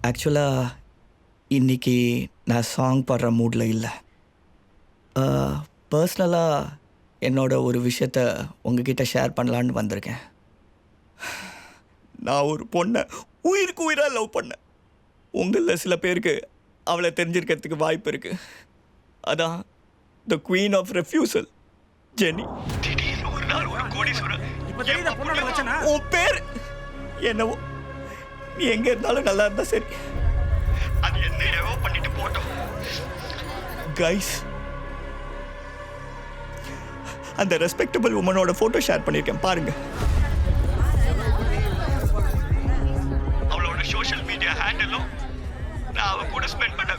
ஆக்சுவலாக இன்னைக்கு நான் சாங் பாடுற மூடில் இல்லை. பர்சனலாக என்னோட ஒரு விஷயத்த உங்ககிட்ட ஷேர் பண்ணலான்னு வந்திருக்கேன். நான் ஒரு பொண்ணை உயிருக்கு உயிராக லவ் பண்ணேன். உங்களில் சில பேருக்கு அவளை தெரிஞ்சிருக்கிறதுக்கு வாய்ப்பு இருக்குது. அதான் the queen of refusal, Jenny. திடீர்னு ஒரு நாள் ஒரு கோடீஸ்வரன் உன் பேர் என்னவோ, நீ எங்கே இருந்தாலும் நல்லா இருந்தா சரி, அது என்னவோ பண்ணிட்டு போட்டோம். கைஸ், அந்த ரெஸ்பெக்டபிள் உமனோட ஃபோட்டோ ஷேர் பண்ணியிருக்கேன் பாருங்க. அவளோட சோஷியல் மீடியா ஹேண்டிலும் நான் அவ கூட ஸ்பெண்ட் பண்ண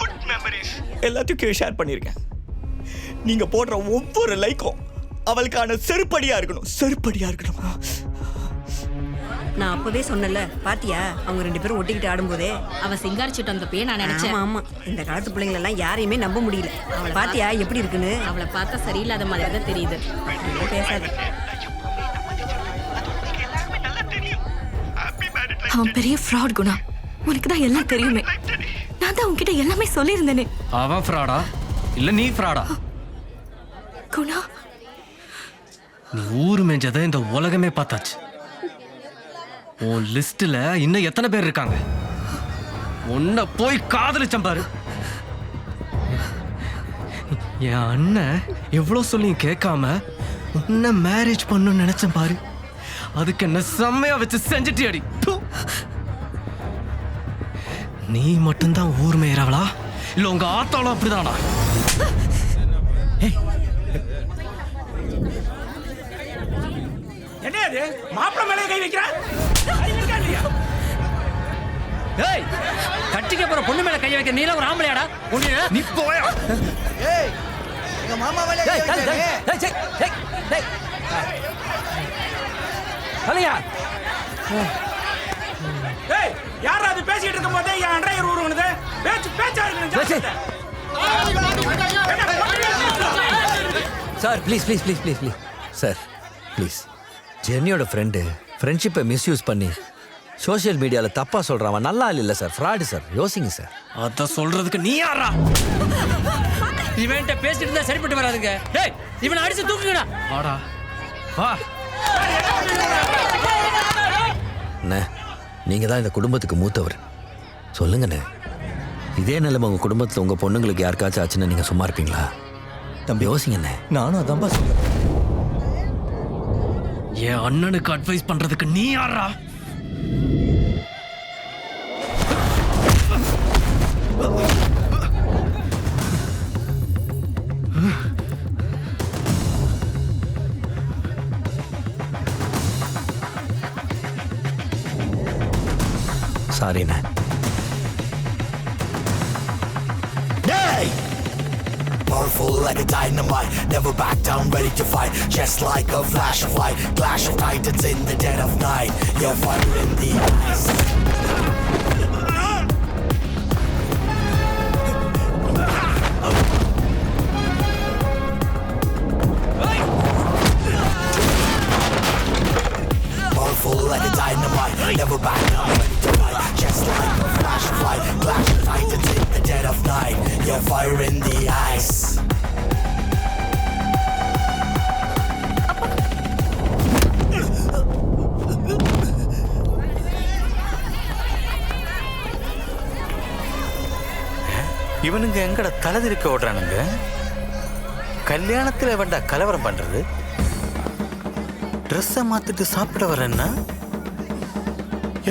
குட் மெமரிஸ் எல்லாத்தையும் ஷேர் பண்ணியிருக்கேன். நீங்க போடுற ஒவ்வொரு லைக்கும் அவளுக்கான செருப்படியா இருக்கணும், செருப்படியா இருக்கணும். நான் அப்பவே சொன்னல, பாத்தியா அவங்க 2 பேரும் ஒட்டிக்கிட்டு ஆடும்போதே அவ சிங்காரிச்சிட்டு வந்தப்பே நான் நினைச்சேன். ஆமா, இந்த காலத்து பிள்ளைங்கள எல்லாம் யாரையுமே நம்ப முடியல. பாத்தியா எப்படி இருக்குன்னு. அவளை பார்த்தா சரியில்லாத மாதிரி தான் தெரியுது. பேசாத. அவன் பெரிய ஃப்ராட் குணா, உனக்கு தான் எல்லாம் தெரியுமே. நான் தான் உன்கிட்ட எல்லாமே சொல்லியிருந்தேனே. அவன் ஃப்ராடா இல்ல நீ ஃப்ராடா? குணா, நீ ஊர் மேஞ்சதை இந்த உலகமே பார்த்தாச்சு. உன் லிஸ்ட்ல இன்னும் எத்தனை பேர் இருக்காங்க? உன்னை போய் காதலிச்சம் பாரு. என் அண்ணன் எவ்வளவு சொல்லி கேட்காம உன்னை மேரேஜ் பண்ணணும்னு நினைச்சேன் பாரு. அதுக்கு என்ன செம்மையா வச்சு செஞ்சுட்டியடி. நீ மட்டும்தான் ஊர் மேயறவளா இல்ல உங்க ஆத்தாலும் அப்படிதானா? என்ன அது மாப்பிள மேலே கை வைக்கிறான்? ஏய், கட்டிக்க போற பொண்ணு மேல கை வைக்க நீல ஒரு ஆம்பளையாடா? நீ போயா? ஏய், எங்க மாமா மேல கை வைக்காதே. அலையா, ஏய், யாரா அது பேசிட்டு இருக்கும்போதே என் அண்டையர் ஊருவனுது பேச்சா இருக்கு. Sir please please please please please sir please. ஜென்னியோட ஃப்ரெண்ட்ஷிப்பை மிஸ்யூஸ் பண்ணி சோஷியல் மீடியாவில் தப்பாக சொல்கிறான். நல்லா இல்லை சார், ஃப்ராடு சார். யோசிங்க சார். அத சொல்றதுக்கு நீ யாரா? இவன்ட்ட பேசிட்டு இருந்தா சரிப்பட்டு வராதுங்க. டேய், இவனை அடிச்சு தூக்குங்கடா. வாடா வா. அண்ணே, நீங்கள் தான் இந்த குடும்பத்துக்கு மூத்தவர். சொல்லுங்கண்ணே, இதே நிலைமை உங்கள் குடும்பத்தில் உங்கள் பொண்ணுங்களுக்கு யாருக்காச்சும் ஆச்சுன்னா நீங்கள் சும்மா இருப்பீங்களா? தம்பி யோசிங்கண்ணே. நானும் அதான்பா சொல்றேன். என் அண்ணனுக்கு அட்வைஸ் பண்றதுக்கு நீ யாரா? சாரிண்ணே. Powerful like a dynamite, never back down, ready to fight. Just like a flash of light, clash of titans in the dead of night. You're fire in the eyes. Powerful like a dynamite, never back down, ready to fight. Just like a flash of light, clash of titans in the dead of night. You're fire in the eyes. இவனுங்க எங்கட தலைதிருக்க ஓடுறானுங்க. கல்யாணத்துல வேண்டா கலவரம் பண்றது. ட்ரெஸ்ஸை மாத்திட்டு சாப்பிட வரேன்னா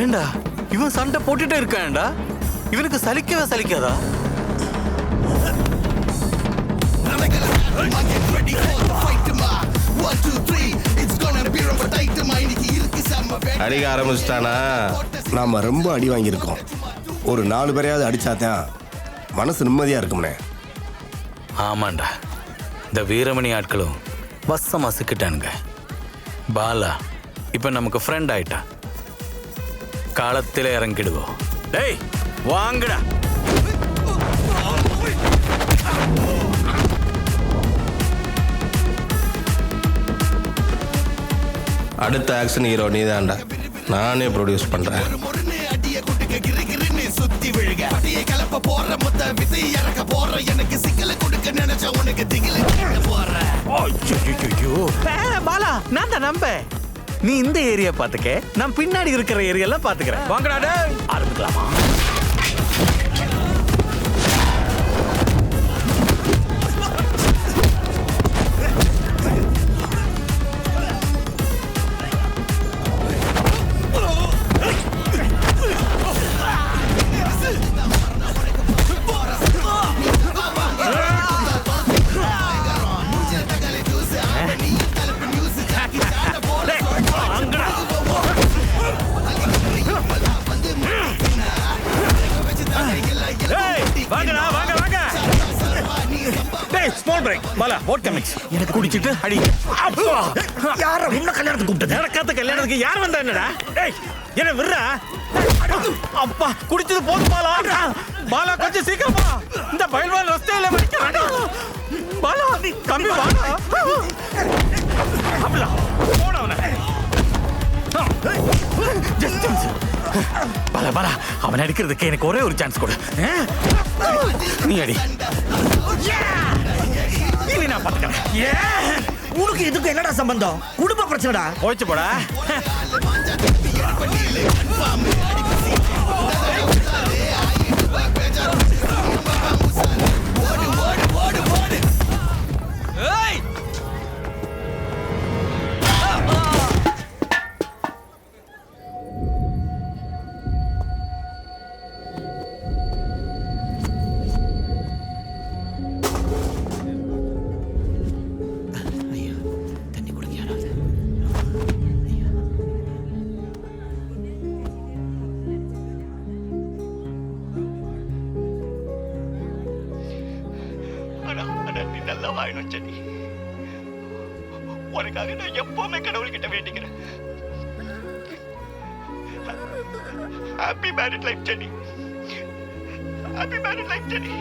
ஏண்டா இவன் சண்டை போட்டுட்டே இருக்கான்டா. இவனுக்கு சலிக்கவே சலிக்காதா? அடிக்க ஆரம்பிச்சிட்டானா? நாம ரொம்ப அடி வாங்கியிருக்கோம். ஒரு 4 பேரையாவது அடிச்சாதான் மனசு நிம்மதியா இருக்கும்னே. ஆமாண்டா, இந்த வீரமணி ஆட்களும் வசமா சிக்கிட்டானுங்க. பாலா இப்ப நமக்கு ஃப்ரெண்ட் ஆயிட்டா. காலத்திலே இறங்கிடுவோம். டேய் வாங்கடா. அடுத்த ஆக்ஷன் ஹீரோ நீதான்டா. நானே ப்ரொடியூஸ் பண்றேன். போற மொத்த விதை இறக்க போற எனக்கு சிக்கல கொடுக்க நினைச்ச உனக்கு திகில போற பாலா நான் தான் நம்ப நீ இந்த ஏரியா பாத்துக்க நான் பின்னாடி இருக்கிற ஏரியாலாம் பாத்துக்கிறேன் வாங்கடா டேய் ஆரம்பிக்கலாமா வாங்கடா வாங்க வாங்க டேய் small break Bala vodka mix எனக்கு குடிச்சிட்டு அடி அப்பா யார உன்ன கல்யாணத்துக்கு கூப்பிட்டது நடக்காத கல்யாணத்துக்கு யார் வந்தா என்னடா டேய் என்ன விடுறா அப்பா குடிச்சது போதும் பாலா பாலா கொஞ்சம் சீக்கிரம் வா இந்த பைல்வான் ரஸ்தையில வடிக்க வேண்டாம் பாலா கம்மி வாடா அப்பலா போடா அவனை பாலா பாலா அவன் அடிக்கிறதுக்கு எனக்கு ஒரே ஒரு சான்ஸ் கொடு நீ அடி இனி நான் பாத்துக்கிறேன் உனக்கு இதுக்கு என்னடா சம்பந்தம் குடும்ப பிரச்சனைடா போச்சு போடா நீ நல்லா வாழணும் ஜெனி. உனக்காக நான் எப்பவுமே கடவுள்கிட்ட வேண்டிக்கிறேன். Happy married life Jenny. Happy married life Jenny.